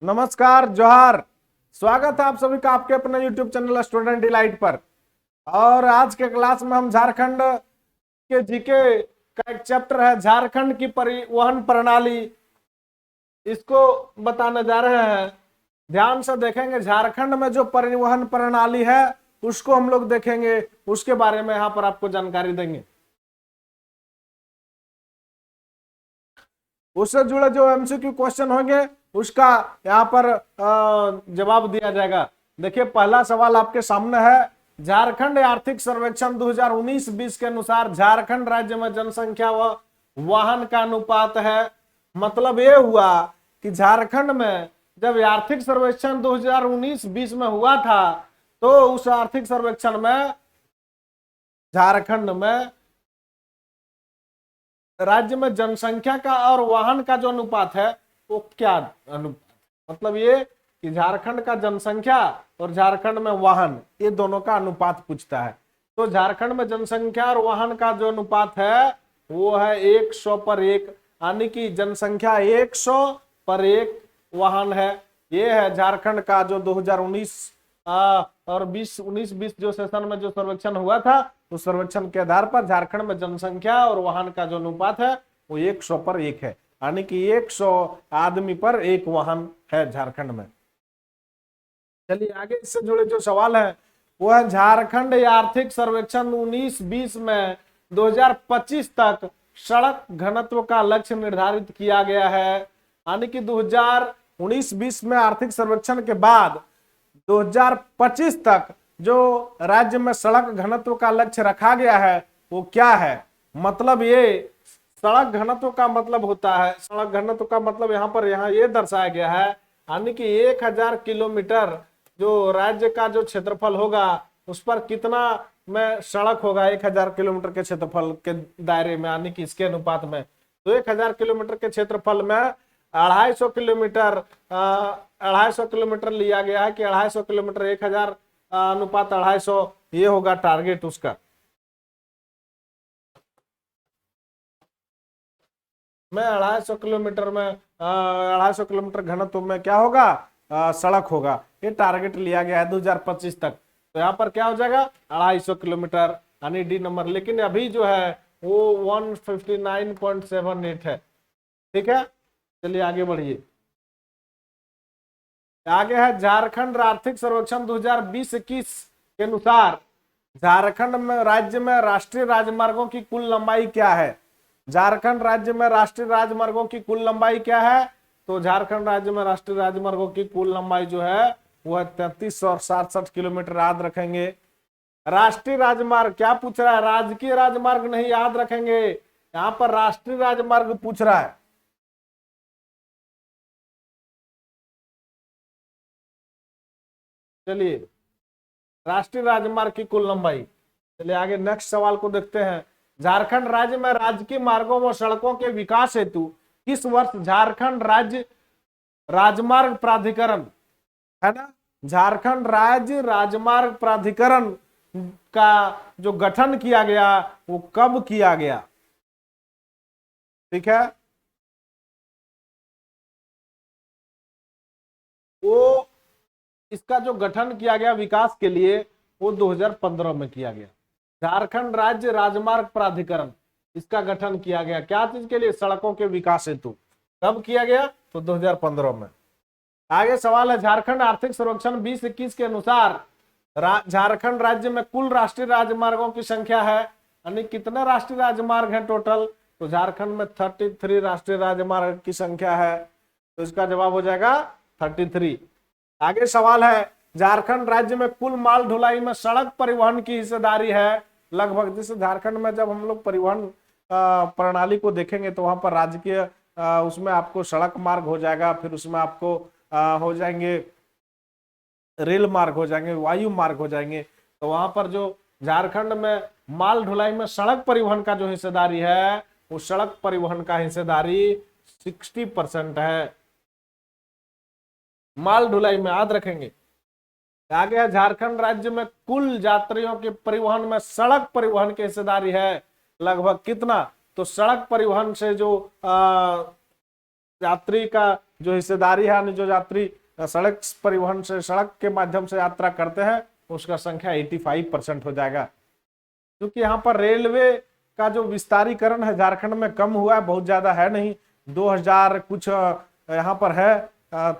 नमस्कार, जोहार। स्वागत है आप सभी का आपके अपने YouTube चैनल स्टूडेंट डिलाइट पर। और आज के क्लास में हम झारखंड के जीके का एक चैप्टर है झारखंड की परिवहन प्रणाली, इसको बताने जा रहे हैं। ध्यान से देखेंगे, झारखंड में जो परिवहन प्रणाली है उसको हम लोग देखेंगे, उसके बारे में यहाँ पर आपको जानकारी देंगे। उससे जुड़े जो एमसीक्यू क्वेश्चन होंगे उसका यहाँ पर जवाब दिया जाएगा। देखिए, पहला सवाल आपके सामने है। झारखंड आर्थिक सर्वेक्षण 2019-20 के अनुसार झारखंड राज्य में जनसंख्या व वाहन का अनुपात है। मतलब ये हुआ कि झारखंड में जब आर्थिक सर्वेक्षण 2019-20 में हुआ था तो उस आर्थिक सर्वेक्षण में झारखंड में राज्य में जनसंख्या का और वाहन का जो अनुपात है वो क्या अनुपात, मतलब ये कि झारखंड का जनसंख्या और झारखंड में वाहन, ये दोनों का अनुपात पूछता है। तो झारखंड में जनसंख्या और वाहन का जो अनुपात है वो है 100 पर 1, यानी कि जनसंख्या 100 पर 1 वाहन है। ये है झारखंड का जो 2019 और 19-20 जो सेशन में जो सर्वेक्षण हुआ था, उस सर्वेक्षण के आधार पर झारखंड में जनसंख्या और वाहन का जो अनुपात है वो 100 पर 1 है, यानी कि 100 आदमी पर 1 वाहन है झारखंड में। चलिए आगे, इससे जुड़े जो सवाल है वो है झारखंड आर्थिक सर्वेक्षण 19-20 में 2025 तक सड़क घनत्व का लक्ष्य निर्धारित किया गया है। यानी कि 2019-20 में आर्थिक सर्वेक्षण के बाद 2025 तक जो राज्य में सड़क घनत्व का लक्ष्य रखा गया है वो क्या है। मतलब ये सड़क घनत्व का मतलब होता है, सड़क घनत्व का मतलब यहाँ ये दर्शाया गया है, यानी कि 1000 किलोमीटर जो राज्य का जो क्षेत्रफल होगा उस पर कितना में सड़क होगा 1000 किलोमीटर के क्षेत्रफल के दायरे में, यानी कि इसके अनुपात में। तो 1000 किलोमीटर के क्षेत्रफल में 250 किलोमीटर लिया गया है कि 250 किलोमीटर 1000 अनुपात 250, ये होगा टारगेट उसका। में 250 किलोमीटर में 250 किलोमीटर घनत्व में क्या होगा, सड़क होगा। ये टारगेट लिया गया है 2025 तक। तो यहाँ पर क्या हो जाएगा 250 किलोमीटर, यानी डी नंबर। लेकिन अभी जो है वो 159.78 है। ठीक है, चलिए आगे बढ़िए। आगे है झारखंड आर्थिक सर्वेक्षण 2020-21 के अनुसार झारखंड में राज्य में राष्ट्रीय राजमार्गों की कुल लंबाई क्या है। झारखंड राज्य में राष्ट्रीय राजमार्गों की कुल लंबाई क्या है। तो झारखंड राज्य में राष्ट्रीय राजमार्गों की कुल लंबाई जो है वो है 3367 किलोमीटर। याद रखेंगे, राष्ट्रीय राजमार्ग क्या पूछ रहा है, राजकीय राजमार्ग नहीं, याद रखेंगे। यहाँ पर राष्ट्रीय राजमार्ग पूछ रहा है। चलिए, राष्ट्रीय राजमार्ग की कुल लंबाई। चलिए आगे नेक्स्ट सवाल को देखते हैं। झारखंड राज्य में राजकीय मार्गों व सड़कों के विकास हेतु किस वर्ष झारखंड राज्य राजमार्ग प्राधिकरण, है ना, झारखंड राज्य राजमार्ग प्राधिकरण का जो गठन किया गया वो कब किया गया। ठीक है, वो इसका जो गठन किया गया विकास के लिए वो 2015 में किया गया। झारखंड राज्य राजमार्ग प्राधिकरण, इसका गठन किया गया क्या चीज के लिए, सड़कों के विकास हेतु। कब किया गया, तो 2015 में। आगे सवाल है, झारखंड आर्थिक सर्वेक्षण 20-21 के अनुसार झारखंड राज्य में कुल राष्ट्रीय राजमार्गों की संख्या है, यानी कितने राष्ट्रीय राजमार्ग हैं टोटल। तो झारखंड में 33 राष्ट्रीय राजमार्ग की संख्या है, तो इसका जवाब हो जाएगा 33। आगे सवाल है, झारखंड राज्य में कुल माल ढुलाई में सड़क परिवहन की हिस्सेदारी है लगभग। जैसे झारखंड में जब हम लोग परिवहन प्रणाली को देखेंगे तो वहां पर राजकीय उसमें आपको सड़क मार्ग हो जाएगा, फिर उसमें आपको हो जाएंगे रेल मार्ग हो जाएंगे, वायु मार्ग हो जाएंगे। तो वहां पर जो झारखंड में माल ढुलाई में सड़क परिवहन का जो हिस्सेदारी है वो सड़क परिवहन का हिस्सेदारी 60% है माल ढुलाई में, याद रखेंगे। आगे है, झारखंड राज्य में कुल यात्रियों के परिवहन में सड़क परिवहन की हिस्सेदारी है लगभग कितना। तो सड़क परिवहन से जो यात्री का जो हिस्सेदारी है, यानी जो यात्री सड़क परिवहन से, सड़क के माध्यम से यात्रा करते हैं, उसका संख्या 85% हो जाएगा। क्योंकि यहाँ पर रेलवे का जो विस्तारीकरण है झारखंड में कम हुआ है, बहुत ज्यादा है नहीं, 2000 कुछ यहाँ पर है,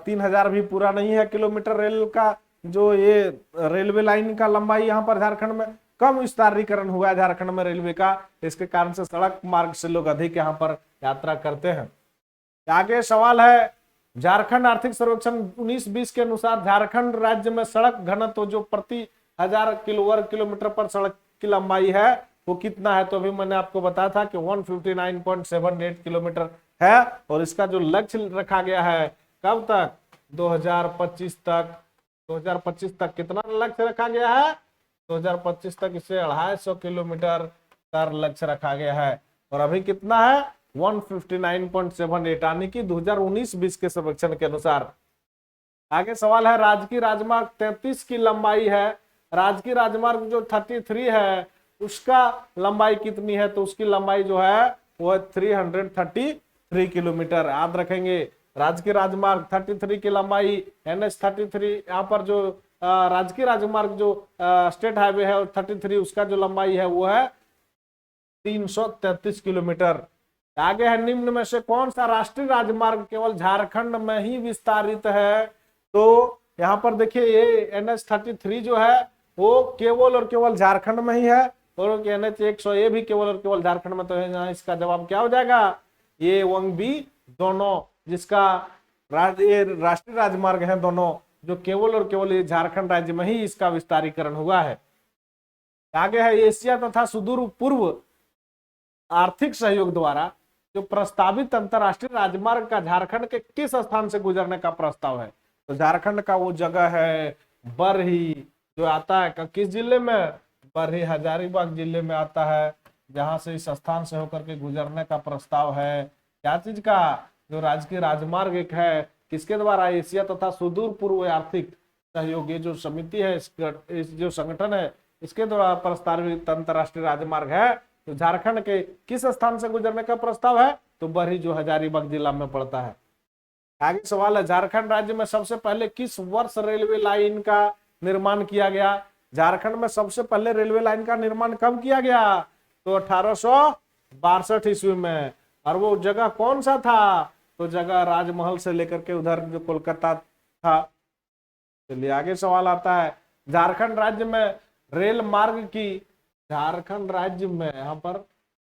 3000 भी पूरा नहीं है किलोमीटर रेल का, जो ये रेलवे लाइन का लंबाई यहाँ पर झारखंड में कम विस्तारीकरण हुआ है झारखंड में रेलवे का, इसके कारण से सड़क मार्ग से लोग अधिक यहाँ पर यात्रा करते हैं। आगे सवाल है, झारखंड आर्थिक सर्वेक्षण 19-20 के अनुसार झारखंड राज्य में सड़क घनत्व जो प्रति 1000 वर्ग किलोमीटर पर सड़क की लंबाई है वो कितना है? तो अभी मैंने आपको बताया था कि 159.78 किलोमीटर है, और इसका जो लक्ष्य रखा गया है कब तक? 2025 तक। 2025 तक कितना लक्ष्य रखा गया है? 2025 तक इसे 250 किलोमीटर का लक्ष्य रखा गया है, और अभी कितना है? 159.78, यानी कि 2019-20 के सर्वेक्षण के अनुसार। आगे सवाल है, राजकीय राजमार्ग 33 की लंबाई है, राजकीय राजमार्ग जो 33 है उसका लंबाई कितनी है? तो उसकी लंबाई जो है वो है 333 किलोमीटर। याद रखेंगे, राजकीय राजमार्ग 33 की लंबाई, NH33 यहाँ पर जो राजकीय राजमार्ग जो स्टेट हाईवे है 33, उसका जो लंबाई है वो है 333 किलोमीटर। आगे है, निम्न में से कौन सा राष्ट्रीय राजमार्ग केवल झारखंड में ही विस्तारित है? तो यहाँ पर देखिए, ये NH33 जो है वो केवल और केवल झारखंड में ही है, और NH100 भी केवल और केवल झारखंड में। तो इसका जवाब क्या हो जाएगा? ये वंगबी दोनों, जिसका राष्ट्रीय राजमार्ग है दोनों, जो केवल और केवल ये झारखंड राज्य में ही इसका विस्तारीकरण हुआ है। आगे है, एशिया तथा सुदूर पूर्व आर्थिक सहयोग द्वारा जो प्रस्तावित अंतरराष्ट्रीय राजमार्ग का झारखंड के किस स्थान से गुजरने का प्रस्ताव है? तो झारखंड का वो जगह है बरही, जो आता है किस जिले में? बरही हजारीबाग जिले में आता है, जहां से इस स्थान से होकर के गुजरने का प्रस्ताव है। क्या चीज का? जो राजकीय राजमार्ग एक है, किसके द्वारा? एशिया तथा सुदूर पूर्व आर्थिक सहयोग, ये जो समिति है, इस जो संगठन है, इसके द्वारा प्रस्तावित अंतरराष्ट्रीय राजमार्ग है। तो झारखंड के किस स्थान से गुजरने का प्रस्ताव है? तो बरही, जो हजारीबाग जिला में पड़ता है। आगे सवाल है, झारखंड राज्य में सबसे पहले किस वर्ष रेलवे लाइन का निर्माण किया गया? झारखंड में सबसे पहले रेलवे लाइन का निर्माण कब किया गया? तो 1862 ईस्वी में। और वो जगह कौन सा था? तो जगह राजमहल से लेकर के उधर जो कोलकाता था। चलिए आगे सवाल आता है, झारखंड राज्य में रेल मार्ग की, झारखंड राज्य में यहाँ पर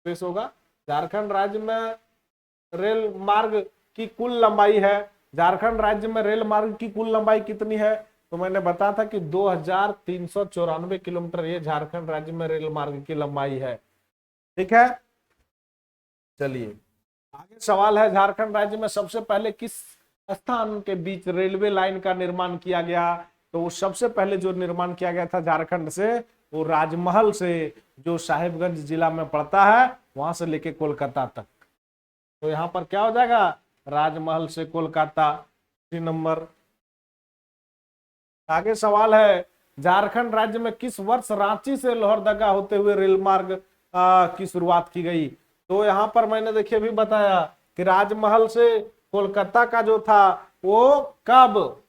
पेश होगा, झारखंड राज्य में रेल मार्ग की कुल लंबाई है, झारखंड राज्य में रेल मार्ग की कुल लंबाई कितनी है? तो मैंने बताया था कि 2394 किलोमीटर ये झारखंड राज्य में रेल मार्ग की लंबाई है। ठीक है, चलिए आगे सवाल है, झारखंड राज्य में सबसे पहले किस स्थान के बीच रेलवे लाइन का निर्माण किया गया? तो वो सबसे पहले जो निर्माण किया गया था झारखंड से, वो राजमहल से, जो साहिबगंज जिला में पड़ता है, वहां से लेके कोलकाता तक। तो यहाँ पर क्या हो जाएगा? राजमहल से कोलकाता, 3 नंबर। आगे सवाल है, झारखंड राज्य में किस वर्ष रांची से लोहरदगा होते हुए रेल मार्ग की शुरुआत की गई? तो यहाँ पर मैंने देखिए भी बताया कि राजमहल से कोलकाता का जो था वो कब?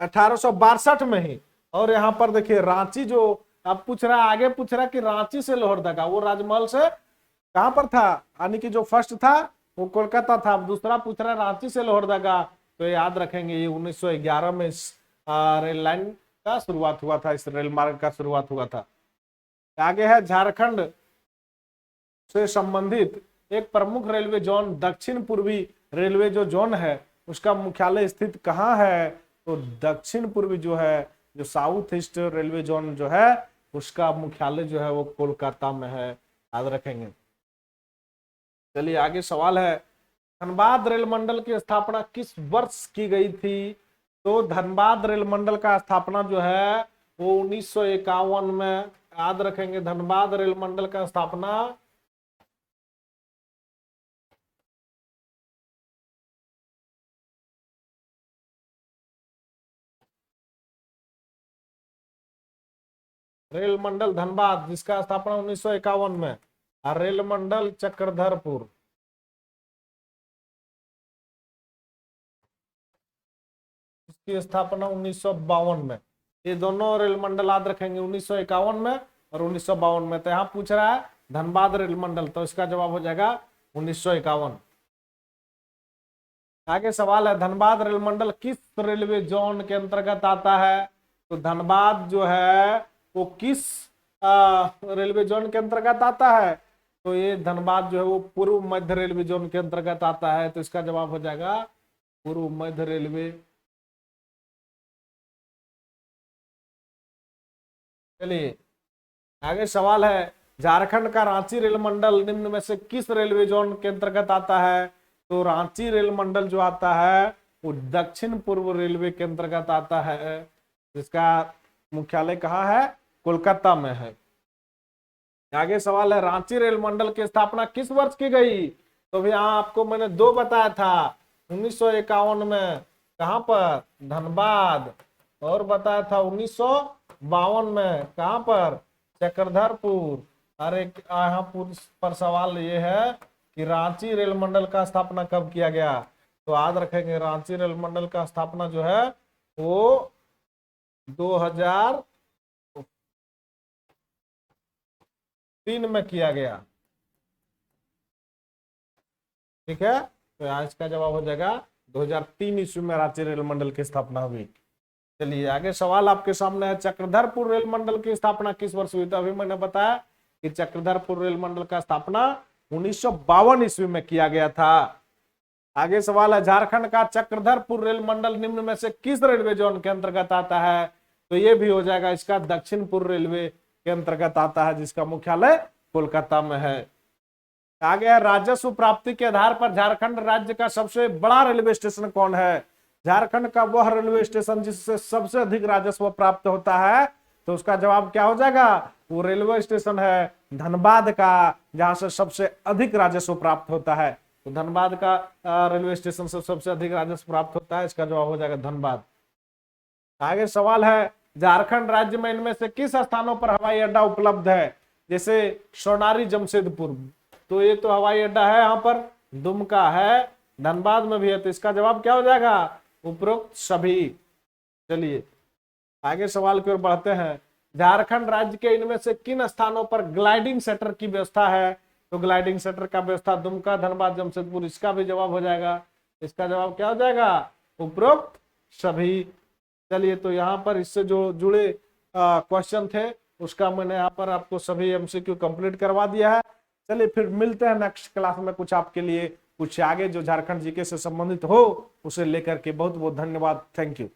1862 में ही। और यहाँ पर देखिए रांची, जो अब पूछ रहा, आगे पूछ रहा कि रांची से लोहरदगा, वो राजमहल से कहां पर था? यानी कि जो फर्स्ट था वो कोलकाता था, दूसरा पूछ रहा है रांची से लोहरदगा। तो याद रखेंगे, ये 1911 में इस रेल लाइन का शुरुआत हुआ था, इस रेल मार्ग का शुरुआत हुआ था। आगे है, झारखंड से संबंधित एक प्रमुख रेलवे जोन, दक्षिण पूर्वी रेलवे जो जोन है उसका मुख्यालय स्थित कहाँ है? तो दक्षिण पूर्वी जो है, जो साउथ ईस्ट रेलवे जोन जो है, उसका मुख्यालय जो है वो कोलकाता में है, याद रखेंगे। चलिए आगे सवाल है, धनबाद रेल मंडल की स्थापना किस वर्ष की गई थी? तो धनबाद रेल मंडल का स्थापना जो है वो 1951 में, याद रखेंगे। धनबाद रेल मंडल का स्थापना रेल मंडल धनबाद, जिसका स्थापना 1951 में, और रेल मंडल चक्रधरपुर, की स्थापना 1952 में। ये दोनों रेल मंडल याद रखेंगे, 1951 में और 1952 में। तो यहाँ पूछ रहा है धनबाद रेल मंडल, तो इसका जवाब हो जाएगा 1951। आगे सवाल है धनबाद रेल मंडल किस रेलवे जोन के अंतर्गत आता है। तो धनबाद जो है वो किस रेलवे जोन के अंतर्गत आता है। तो ये धनबाद जो है वो पूर्व मध्य रेलवे जोन के अंतर्गत आता है। तो इसका जवाब हो जाएगा पूर्व मध्य रेलवे। चलिए आगे सवाल है झारखंड का रांची रेल मंडल निम्न में से किस रेलवे जोन के अंतर्गत आता है। तो रांची रेल मंडल जो आता है वो दक्षिण पूर्व रेलवे के अंतर्गत आता है, जिसका मुख्यालय कहाँ है, कोलकाता में है। आगे सवाल है रांची रेल मंडल की स्थापना किस वर्ष की गई। तो भी यहाँ आपको मैंने 2 बताया था, 1951 में कहां पर, धनबाद, और बताया था 1952 में कहां पर, चक्रधरपुर। अरे यहाँ पर सवाल ये है कि रांची रेल मंडल का स्थापना कब किया गया। तो याद रखेंगे रांची रेल मंडल का स्थापना जो है वो 2003 में किया गया। ठीक है, तो यहाँ इसका जवाब हो जाएगा 2003 ईस्वी में रांची रेल मंडल की स्थापना हुई। चलिए आगे सवाल आपके सामने है चक्रधरपुर रेल मंडल की स्थापना किस वर्ष हुई। तो अभी मैंने बताया कि चक्रधरपुर रेल मंडल का स्थापना 1952 ईस्वी में किया गया था। आगे सवाल है झारखंड का चक्रधरपुर रेल मंडल निम्न में से किस रेलवे जोन के अंतर्गत आता है। तो ये भी हो जाएगा इसका दक्षिण पूर्व रेलवे के अंतर्गत आता है, जिसका मुख्यालय कोलकाता में है। आगे है राजस्व प्राप्ति के आधार पर झारखंड राज्य का सबसे बड़ा रेलवे स्टेशन कौन है। झारखंड का वह रेलवे स्टेशन जिससे सबसे अधिक राजस्व प्राप्त होता है। तो उसका जवाब क्या हो जाएगा, वो रेलवे स्टेशन है धनबाद का, जहां से सबसे अधिक राजस्व प्राप्त होता है। तो धनबाद का रेलवे स्टेशन से सबसे अधिक राजस्व प्राप्त होता है, इसका जवाब हो जाएगा धनबाद। आगे सवाल है झारखंड राज्य में इनमें से किस स्थानों पर हवाई अड्डा उपलब्ध है। जैसे सोनारी जमशेदपुर, तो ये तो हवाई अड्डा है यहाँ पर, दुमका है, धनबाद में भी है। तो इसका जवाब क्या हो जाएगा, उपरोक्त सभी। चलिए आगे सवाल की ओर बढ़ते हैं झारखंड राज्य के इनमें से किन स्थानों पर ग्लाइडिंग सेटर की व्यवस्था है। तो ग्लाइडिंग सेटर का व्यवस्था दुमका, धनबाद, जमशेदपुर, इसका भी जवाब हो जाएगा। इसका जवाब क्या हो जाएगा, उपरोक्त सभी। चलिए तो यहाँ पर इससे जो जुड़े क्वेश्चन थे उसका मैंने यहाँ पर आपको सभी एमसीक्यू कंप्लीट करवा दिया है। चलिए फिर मिलते हैं नेक्स्ट क्लास में, कुछ आपके लिए कुछ आगे जो झारखंड जीके से संबंधित हो उसे लेकर के। बहुत बहुत धन्यवाद, थैंक यू।